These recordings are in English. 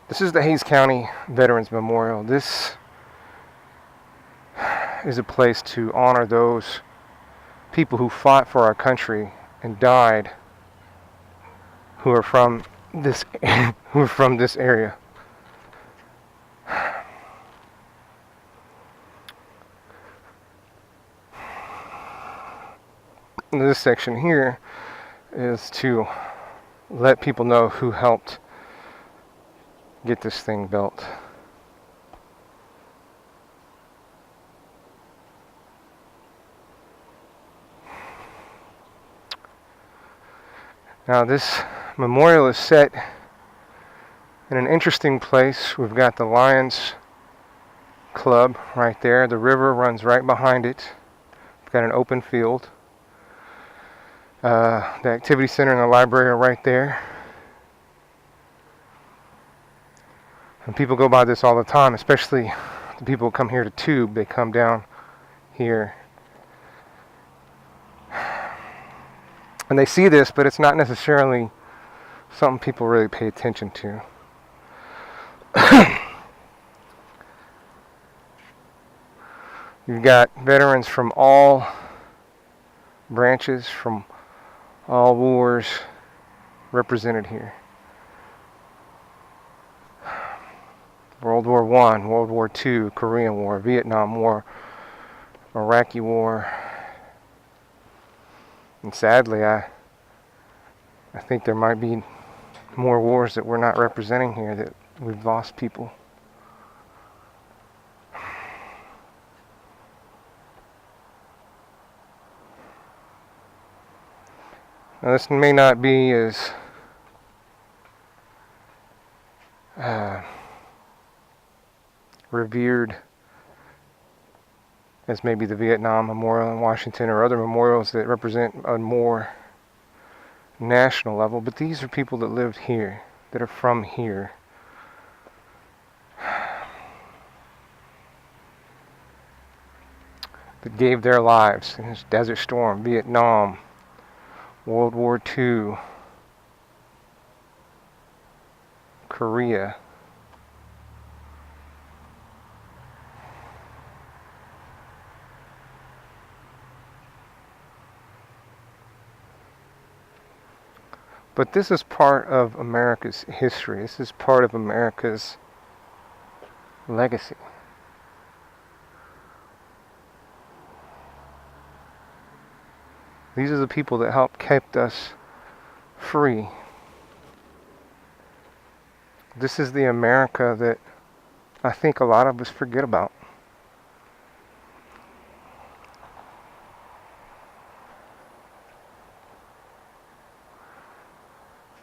This is the Hays County Veterans Memorial. This is a place to honor those people who fought for our country and died, who are from this area. This section here is to let people know who helped get this thing built. Now this memorial is set in an interesting place. We've got the Lions Club right there. The river runs right behind it. We've got an open field. The activity center and the library are right there. And people go by this all the time, especially the people who come here to tube. They come down here. And they see this, but it's not necessarily something people really pay attention to. You've got veterans from all branches, from all wars represented here. World War I, World War II, Korean War, Vietnam War, Iraqi War. And sadly, I think there might be more wars that we're not representing here, that we've lost people. Now this may not be as revered as maybe the Vietnam Memorial in Washington or other memorials that represent a more national level, but these are people that lived here, that are from here. That gave their lives in this Desert Storm, Vietnam, World War II, Korea. But this is part of America's history. This is part of America's legacy. These are the people that helped keep us free. This is the America that I think a lot of us forget about.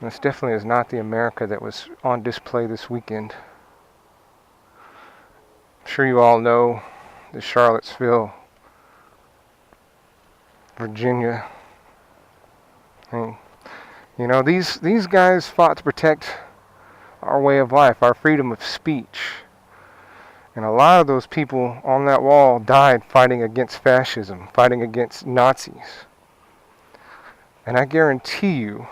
This definitely is not the America that was on display this weekend. I'm sure you all know the Charlottesville, Virginia. And, you know, these guys fought to protect our way of life, our freedom of speech. And a lot of those people on that wall died fighting against fascism, fighting against Nazis. And I guarantee you,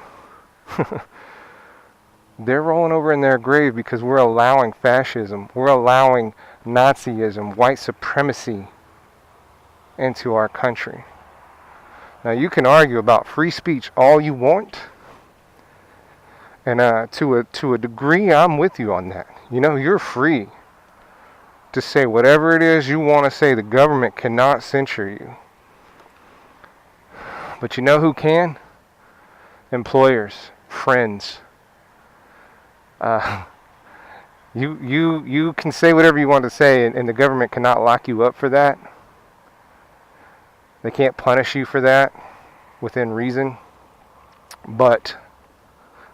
they're rolling over in their grave because we're allowing fascism, we're allowing Nazism, white supremacy into our country. Now you can argue about free speech all you want, and to a degree I'm with you on that. You know, you're free to say whatever it is you want to say. The government cannot censure you. But you know who can? Employers, friends. You can say whatever you want to say, and the government cannot lock you up for that. They can't punish you for that within reason. But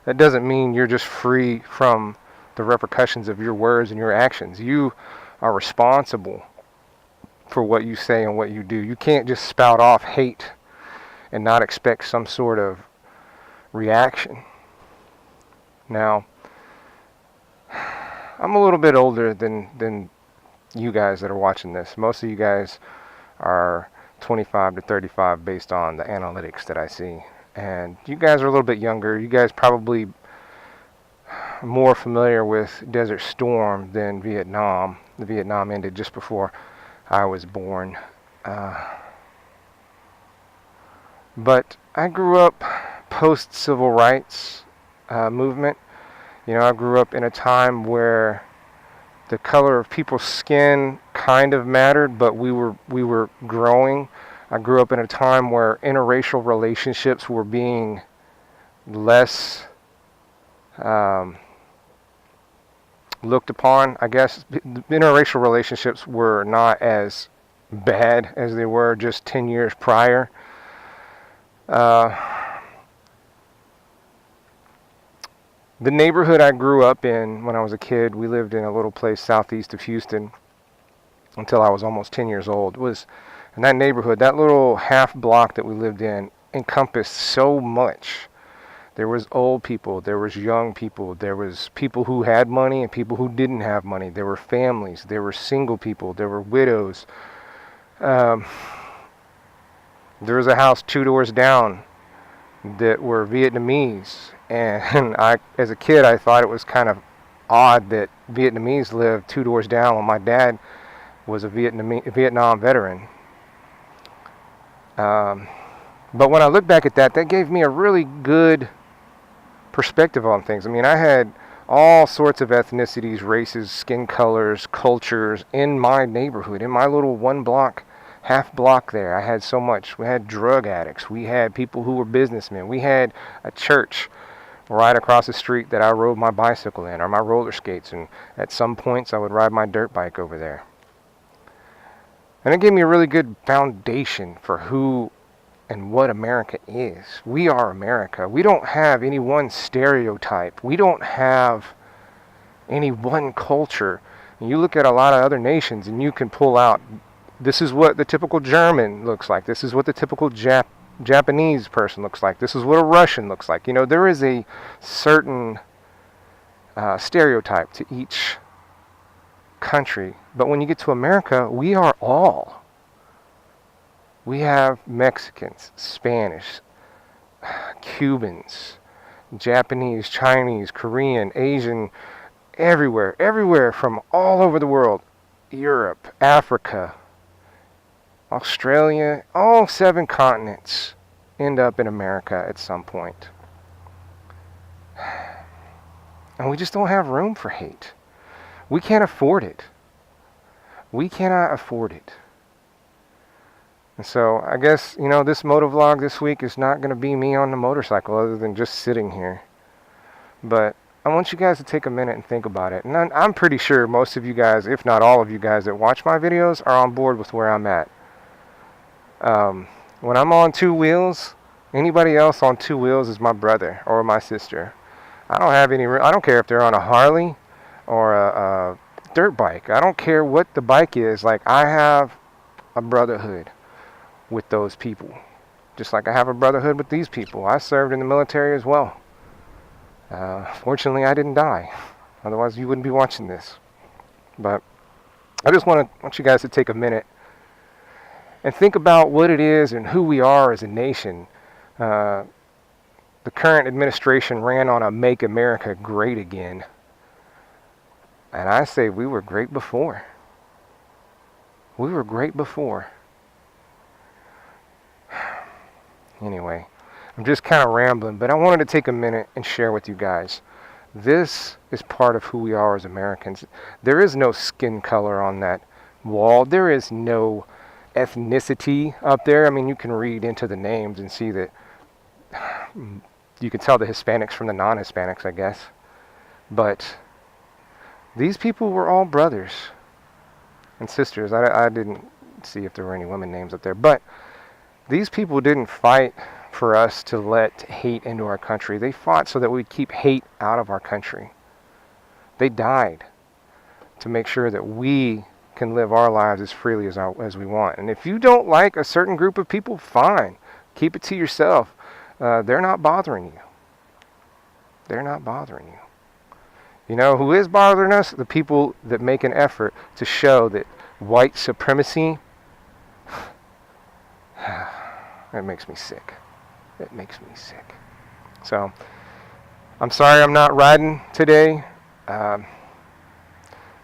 that doesn't mean you're just free from the repercussions of your words and your actions. You are responsible for what you say and what you do. You can't just spout off hate and not expect some sort of reaction. Now, I'm a little bit older than you guys that are watching this. Most of you guys are 25 to 35 based on the analytics that I see. And you guys are a little bit younger. You guys probably more familiar with Desert Storm than Vietnam. The Vietnam ended just before I was born. But I grew up post-civil rights movement. You know, I grew up in a time where the color of people's skin kind of mattered, but we were growing. I grew up in a time where interracial relationships were being less looked upon. I guess interracial relationships were not as bad as they were just 10 years prior. The neighborhood I grew up in when I was a kid, we lived in a little place southeast of Houston until I was almost 10 years old. In that neighborhood, that little half block that we lived in encompassed so much. There was old people, there was young people, there was people who had money and people who didn't have money. There were families, there were single people, there were widows. There was a house 2 doors down that were Vietnamese, and as a kid, I thought it was kind of odd that Vietnamese lived 2 doors down when my dad was a Vietnam veteran. But when I look back at that gave me a really good perspective on things. I mean, I had all sorts of ethnicities, races, skin colors, cultures in my neighborhood, in my little half block there. I had so much. We had drug addicts. We had people who were businessmen. We had a church right across the street that I rode my bicycle in, or my roller skates, and at some points I would ride my dirt bike over there. And it gave me a really good foundation for who and what America is. We are America. We don't have any one stereotype. We don't have any one culture. And you look at a lot of other nations and you can pull out, this is what the typical German looks like. This is what the typical Japanese person looks like. This is what a Russian looks like. You know, there is a certain stereotype to each country. But when you get to America, we are all. We have Mexicans, Spanish, Cubans, Japanese, Chinese, Korean, Asian, everywhere from all over the world. Europe, Africa, Australia, all 7 continents end up in America at some point. And we just don't have room for hate. We can't afford it. We cannot afford it. And so I guess, you know, this motovlog this week is not going to be me on the motorcycle other than just sitting here. But I want you guys to take a minute and think about it. And I'm pretty sure most of you guys, if not all of you guys that watch my videos, are on board with where I'm at. When I'm on 2 wheels, anybody else on 2 wheels is my brother or my sister. I don't care if they're on a Harley or a dirt bike. I don't care what the bike is. Like, I have a brotherhood with those people, just like I have a brotherhood with these people. I served in the military as well. Fortunately, I didn't die. Otherwise, you wouldn't be watching this. But I just want you guys to take a minute and think about what it is and who we are as a nation. The current administration ran on a Make America Great Again. And I say we were great before. We were great before. Anyway, I'm just kind of rambling, but I wanted to take a minute and share with you guys. This is part of who we are as Americans. There is no skin color on that wall. There is no ethnicity up there. I mean, you can read into the names and see that you can tell the Hispanics from the non-Hispanics, I guess. But these people were all brothers and sisters. I didn't see if there were any women names up there, but these people didn't fight for us to let hate into our country. They fought so that we'd keep hate out of our country. They died to make sure that we can live our lives as freely as we want. And if you don't like a certain group of people, fine. Keep it to yourself. They're not bothering you. They're not bothering you. You know who is bothering us? The people that make an effort to show that white supremacy, it makes me sick. It makes me sick. So, I'm sorry I'm not riding today. Um,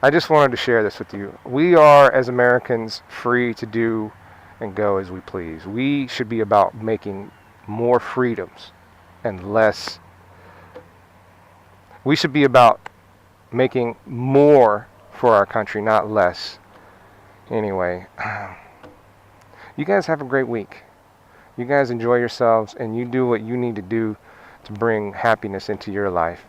I just wanted to share this with you. We are, as Americans, free to do and go as we please. We should be about making more freedoms and less. We should be about making more for our country, not less. Anyway, you guys have a great week. You guys enjoy yourselves and you do what you need to do to bring happiness into your life.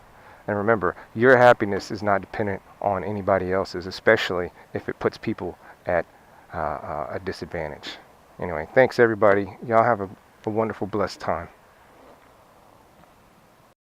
And remember, your happiness is not dependent on anybody else's, especially if it puts people at a disadvantage. Anyway, thanks everybody. Y'all have a wonderful, blessed time.